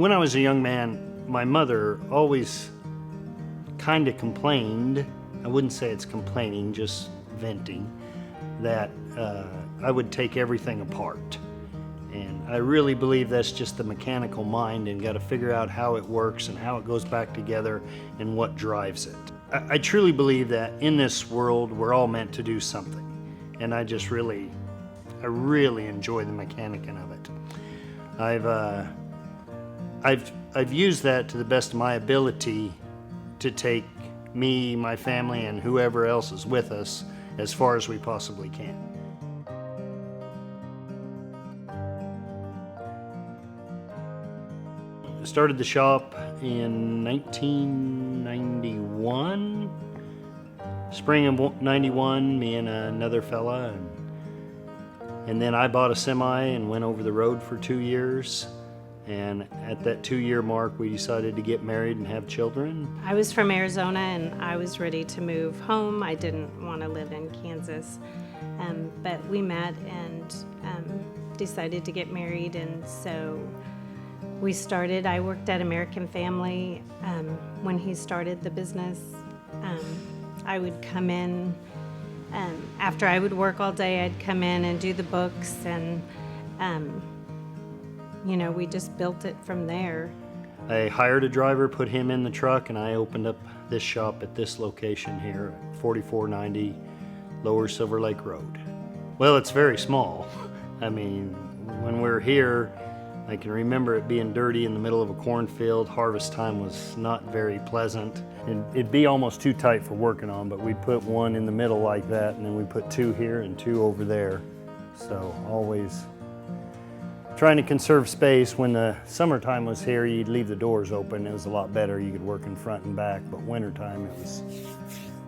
When I was a young man, my mother always kind of complained, I wouldn't say it's complaining, just venting, that I would take everything apart. And I really believe that's just the mechanical mind, and got to figure out how it works and how it goes back together and what drives it. I truly believe that in this world we're all meant to do something, and I really enjoy the mechanicing of it. I've used that to the best of my ability to take me, my family, and whoever else is with us as far as we possibly can. I started the shop in 1991, spring of 91, me and another fella, and then I bought a semi and went over the road for 2 years. And at that 2-year mark, we decided to get married and have children. I was from Arizona and I was ready to move home. I didn't want to live in Kansas, but we met and decided to get married, and so we started. I worked at American Family when he started the business. I would come in, after I would work all day, I'd come in and do the books, and you know, we just built it from there. I hired a driver, put him in the truck, and I opened up this shop at this location here, 4490 Lower Silver Lake Road. Well, it's very small. I mean, when we're here, I can remember it being dirty in the middle of a cornfield. Harvest time was not very pleasant. It'd be almost too tight for working on, but we'd put one in the middle like that, and then we put 2 here and 2 over there. So always trying to conserve space. When the summertime was here, you'd leave the doors open. It was a lot better. You could work in front and back, but wintertime it was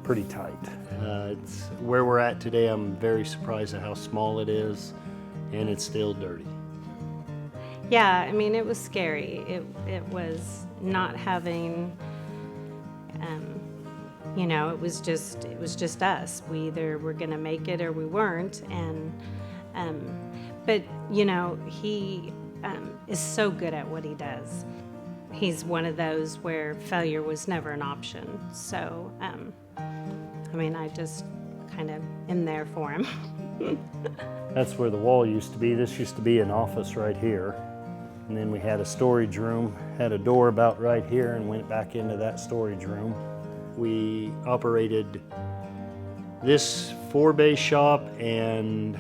pretty tight. It's where we're at today. I'm very surprised at how small it is, and it's still dirty. Yeah, I mean, it was scary. It was not having, you know, it was just us. We either were gonna make it or we weren't, and but you know, he is so good at what he does. He's one of those where failure was never an option. So, I mean, I just kind of am there for him. That's where the wall used to be. This used to be an office right here. And then we had a storage room, had a door about right here, and went back into that storage room. We operated this 4-bay shop, and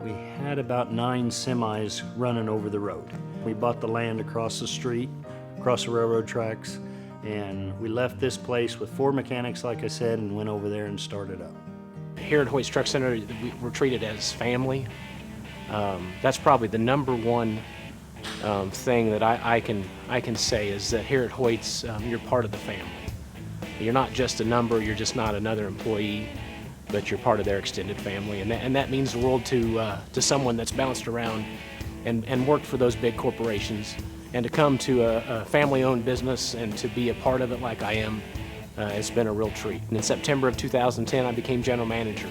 we had about 9 semis running over the road. We bought the land across the street, across the railroad tracks, and we left this place with 4 mechanics, like I said, and went over there and started up. Here at Hoyt's Truck Center, we're treated as family. That's probably the number one thing that I can say is that here at Hoyt's, you're part of the family. You're not just a number, you're just not another employee, but you're part of their extended family, and that means the world to someone that's bounced around and worked for those big corporations, and to come to a family-owned business and to be a part of it like I am, it's been a real treat. And in September of 2010, I became general manager.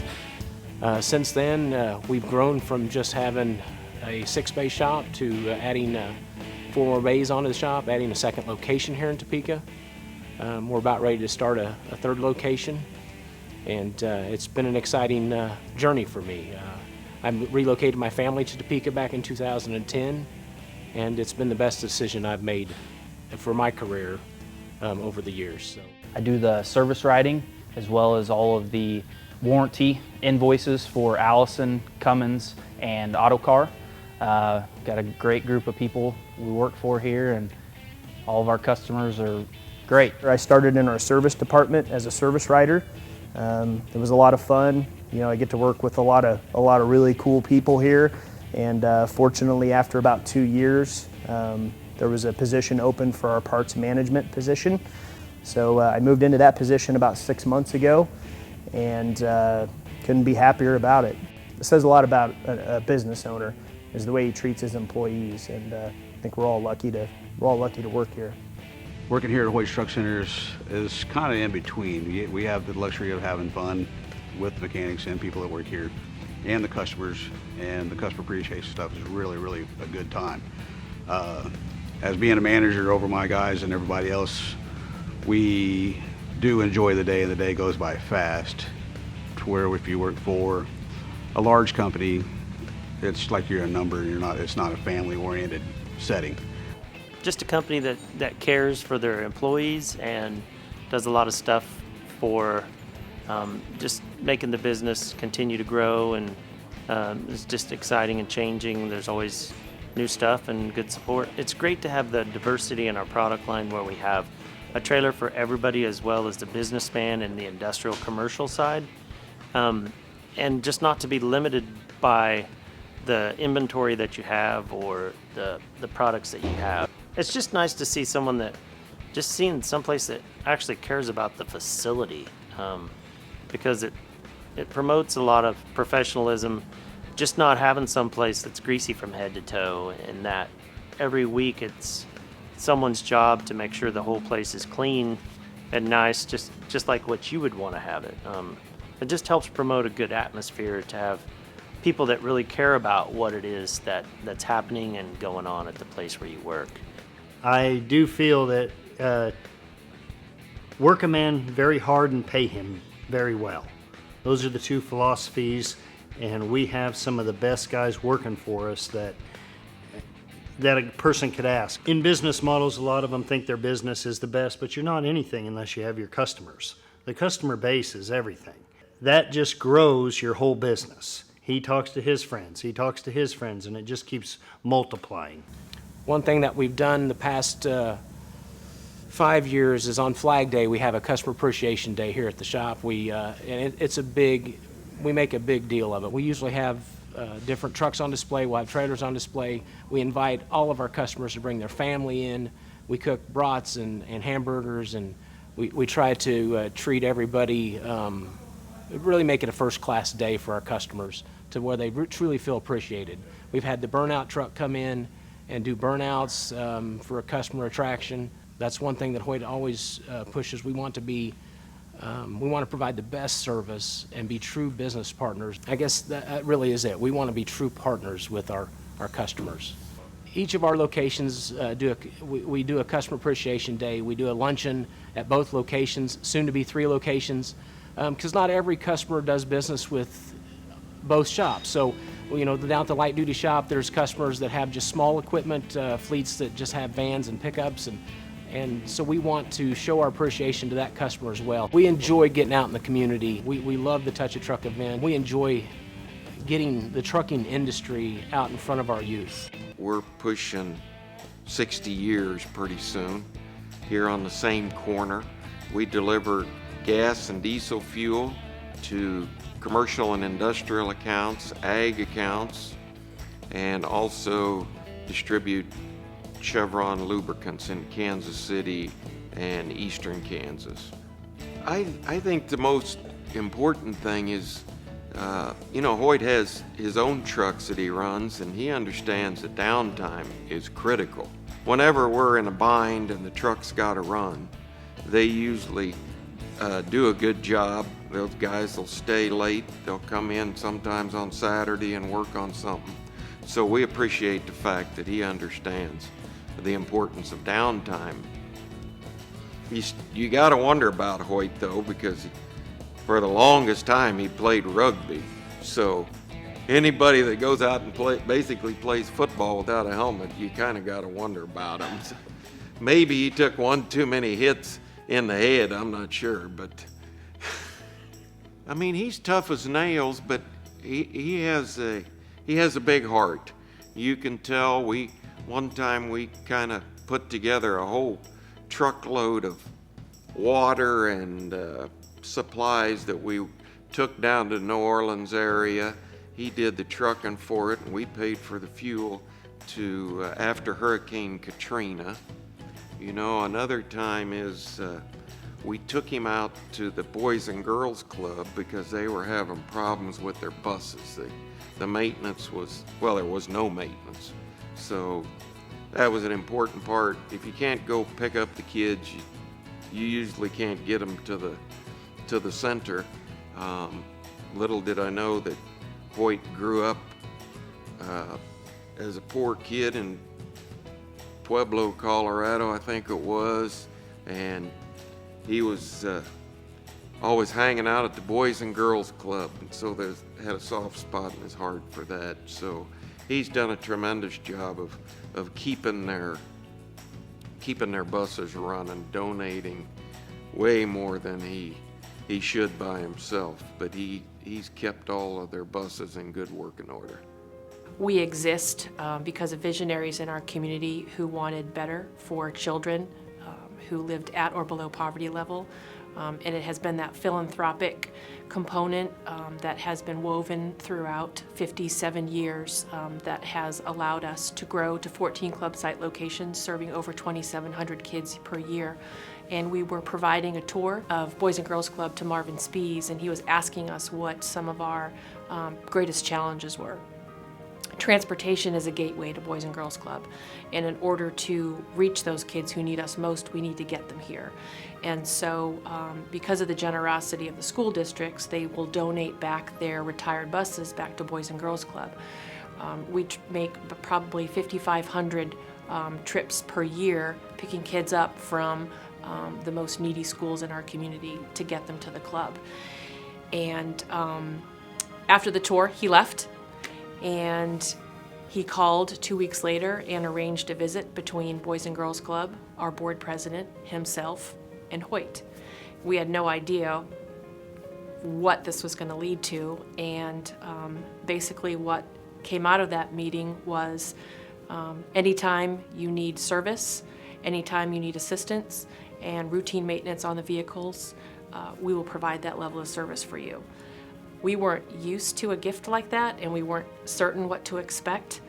Since then, we've grown from just having a 6-bay shop to adding 4 more bays onto the shop, adding a 2nd location here in Topeka. We're about ready to start a 3rd location. And it's been an exciting journey for me. I relocated my family to Topeka back in 2010, and it's been the best decision I've made for my career over the years. So. I do the service writing as well as all of the warranty invoices for Allison, Cummins, and Autocar. Got a great group of people we work for here, and all of our customers are great. I started in our service department as a service writer. It was a lot of fun. You know, I get to work with a lot of really cool people here, and fortunately, after about 2 years, there was a position open for our parts management position. So I moved into that position about 6 months ago, and couldn't be happier about it. It says a lot about a business owner, is the way he treats his employees, and I think we're all lucky to work here. Working here at Hoyt Truck Center is kind of in between. We have the luxury of having fun with the mechanics and people that work here, and the customer appreciation stuff is really, really a good time. as being a manager over my guys and everybody else, we do enjoy the day, and the day goes by fast. To where if you work for a large company, it's like you're a number. It's not a family-oriented setting. Just a company that cares for their employees and does a lot of stuff for just making the business continue to grow, and it's just exciting and changing. There's always new stuff and good support. It's great to have the diversity in our product line where we have a trailer for everybody as well as the businessman and the industrial commercial side, and just not to be limited by the inventory that you have or the products that you have. It's just nice to see someone that just seeing someplace that actually cares about the facility, because it promotes a lot of professionalism, just not having someplace that's greasy from head to toe, and that every week it's someone's job to make sure the whole place is clean and nice, just like what you would want to have it. It just helps promote a good atmosphere to have people that really care about what it is that's happening and going on at the place where you work. I do feel that work a man very hard and pay him very well. Those are the two philosophies, and we have some of the best guys working for us that a person could ask. In business models, a lot of them think their business is the best, but you're not anything unless you have your customers. The customer base is everything. That just grows your whole business. He talks to his friends, he talks to his friends, and it just keeps multiplying. One thing that we've done the past 5 years is on Flag Day, we have a Customer Appreciation Day here at the shop. We make a big deal of it. We usually have different trucks on display, we'll have trailers on display. We invite all of our customers to bring their family in. We cook brats and hamburgers, and we try to treat everybody, really make it a first-class day for our customers to where they truly feel appreciated. We've had the burnout truck come in and do burnouts for a customer attraction. That's one thing that Hoyt always pushes. We want to provide the best service and be true business partners. I guess that really is it. We want to be true partners with our customers. Each of our locations we do a Customer Appreciation Day. We do a luncheon at both locations, soon to be 3 locations, because not every customer does business with both shops. So, down at the light duty shop, there's customers that have just small equipment, fleets that just have vans and pickups, and so we want to show our appreciation to that customer as well. We enjoy getting out in the community. We love the Touch a Truck event. We enjoy getting the trucking industry out in front of our youth. We're pushing 60 years pretty soon. Here on the same corner, we deliver gas and diesel fuel to commercial and industrial accounts, ag accounts, and also distribute Chevron lubricants in Kansas City and eastern Kansas. I think the most important thing is, Hoyt has his own trucks that he runs, and he understands that downtime is critical. Whenever we're in a bind and the truck's got to run, they usually do a good job. Those guys will stay late. They'll come in sometimes on Saturday and work on something. So we appreciate the fact that he understands the importance of downtime. You got to wonder about Hoyt, though, because for the longest time he played rugby. So anybody that goes out and basically plays football without a helmet, you kind of got to wonder about him. Maybe he took one too many hits in the head, I'm not sure, but I mean, he's tough as nails, but he has a big heart. You can tell. One time we kind of put together a whole truckload of water and supplies that we took down to the New Orleans area. He did the trucking for it, and we paid for the fuel to after Hurricane Katrina. Another time is we took him out to the Boys and Girls Club because they were having problems with their buses. The maintenance there was no maintenance. So that was an important part. If you can't go pick up the kids, you usually can't get them to the center. Little did I know that Hoyt grew up as a poor kid in Pueblo, Colorado, I think it was, and he was always hanging out at the Boys and Girls Club, and so had a soft spot in his heart for that. So he's done a tremendous job of keeping their buses running, donating way more than he should by himself, but he's kept all of their buses in good working order. We exist because of visionaries in our community who wanted better for children who lived at or below poverty level. And it has been that philanthropic component that has been woven throughout 57 years that has allowed us to grow to 14 club site locations, serving over 2,700 kids per year. And we were providing a tour of Boys and Girls Club to Marvin Spees, and he was asking us what some of our greatest challenges were. Transportation is a gateway to Boys and Girls Club, and in order to reach those kids who need us most, we need to get them here. And so because of the generosity of the school districts, they will donate back their retired buses back to Boys and Girls Club. We make probably 5,500 trips per year, picking kids up from the most needy schools in our community to get them to the club. And after the tour, he left. And he called 2 weeks later and arranged a visit between Boys and Girls Club, our board president, himself, and Hoyt. We had no idea what this was going to lead to, and basically what came out of that meeting was anytime you need service, anytime you need assistance and routine maintenance on the vehicles, we will provide that level of service for you. We weren't used to a gift like that, and we weren't certain what to expect,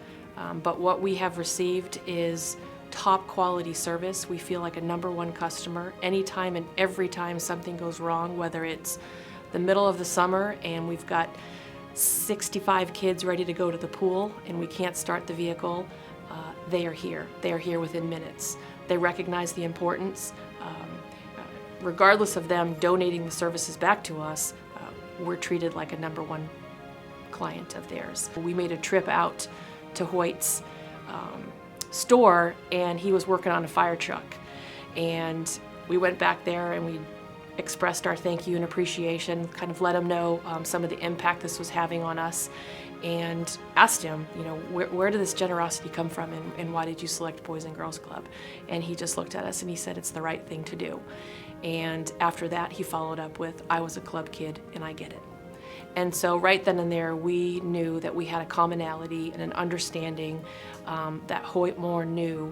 but what we have received is top quality service. We feel like a #1 customer anytime and every time something goes wrong, whether it's the middle of the summer and we've got 65 kids ready to go to the pool and we can't start the vehicle, they are here. They are here within minutes. They recognize the importance. Regardless of them donating the services back to us, we're treated like a #1 client of theirs. We made a trip out to Hoyt's store, and he was working on a fire truck. And we went back there and we expressed our thank you and appreciation, kind of let him know some of the impact this was having on us, and asked him, you know, where did this generosity come from, and why did you select Boys and Girls Club? And he just looked at us and he said, it's the right thing to do. And after that, he followed up with, I was a club kid and I get it. And so right then and there, we knew that we had a commonality and an understanding that Hoyt Moore knew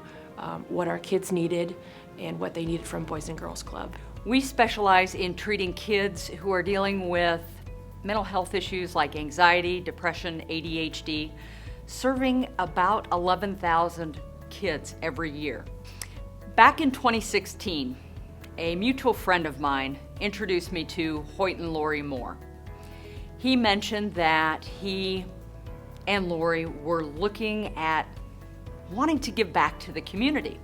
what our kids needed and what they needed from Boys and Girls Club. We specialize in treating kids who are dealing with mental health issues like anxiety, depression, ADHD, serving about 11,000 kids every year. Back in 2016, a mutual friend of mine introduced me to Hoyt and Lori Moore. He mentioned that he and Lori were looking at wanting to give back to the community.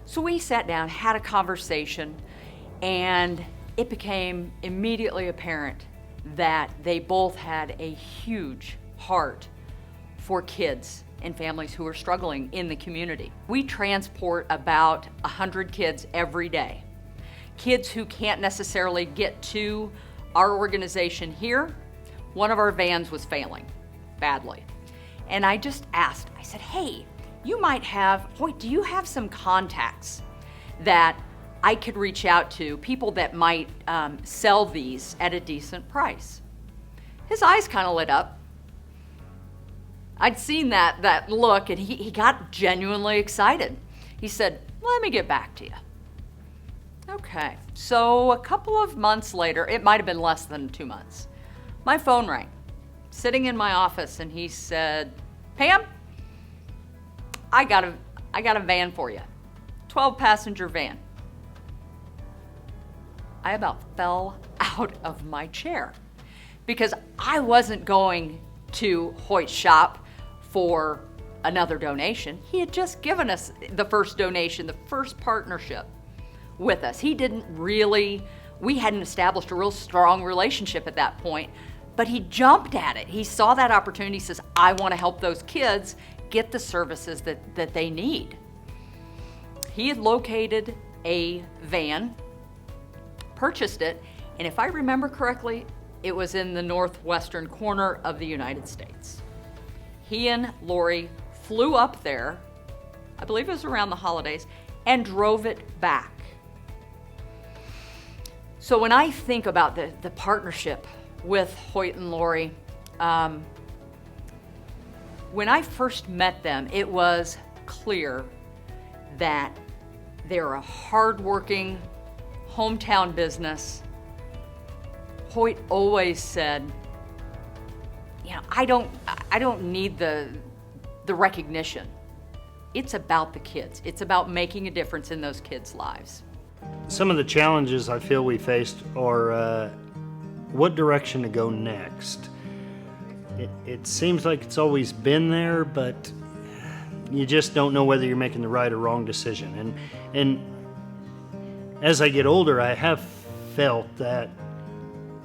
So we sat down, had a conversation, and it became immediately apparent that they both had a huge heart for kids and families who are struggling in the community. We transport about 100 kids every day. Kids who can't necessarily get to our organization here. One of our vans was failing badly. And I just asked, I said, hey, you might have, Hoyt, do you have some contacts that I could reach out to, people that might sell these at a decent price? His eyes kind of lit up. I'd seen that look, and he got genuinely excited. He said, let me get back to you. Okay, so a couple of months later, it might have been less than 2 months, my phone rang, sitting in my office, and he said, Pam, I got a van for you, 12-passenger van. I about fell out of my chair because I wasn't going to Hoyt's shop for another donation. He had just given us the first donation, the first partnership with us. He didn't really, we hadn't established a real strong relationship at that point, but he jumped at it. He saw that opportunity, says, I want to help those kids get the services that they need. He had located a van, purchased it, and if I remember correctly, it was in the northwestern corner of the United States. He and Lori flew up there, I believe it was around the holidays, and drove it back. So when I think about the partnership with Hoyt and Lori, when I first met them, it was clear that they're a hardworking hometown business. Hoyt always said, you know, I don't need the recognition. It's about the kids. It's about making a difference in those kids' lives. Some of the challenges I feel we faced are what direction to go next. It seems like it's always been there, but you just don't know whether you're making the right or wrong decision. And as I get older, I have felt that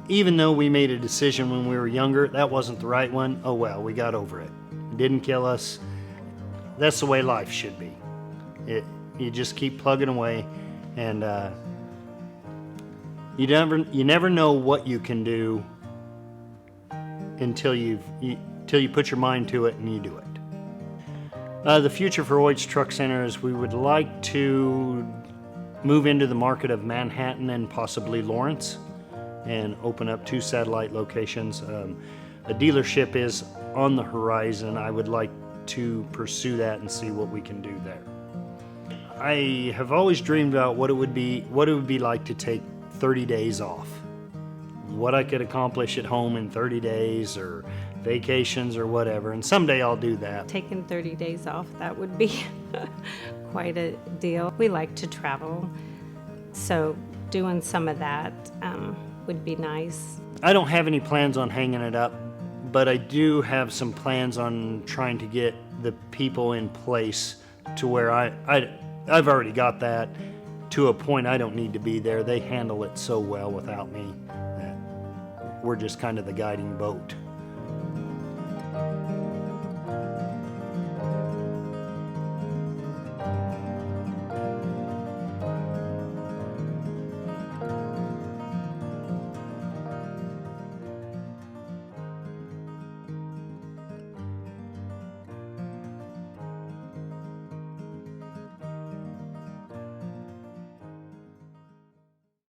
even though we made a decision when we were younger, that wasn't the right one. Oh well, we got over it. It didn't kill us. That's the way life should be. You just keep plugging away, and you never know what you can do until you put your mind to it and you do it. The future for Hoyt's Truck Center is we would like to move into the market of Manhattan and possibly Lawrence and open up 2 satellite locations. A dealership is on the horizon. I would like to pursue that and see what we can do there. I have always dreamed about what it would be like to take 30 days off. What I could accomplish at home in 30 days or vacations or whatever, and someday I'll do that. Taking 30 days off, that would be quite a deal. We like to travel, so doing some of that would be nice. I don't have any plans on hanging it up, but I do have some plans on trying to get the people in place to where I've already got that to a point I don't need to be there. They handle it so well without me that we're just kind of the guiding boat.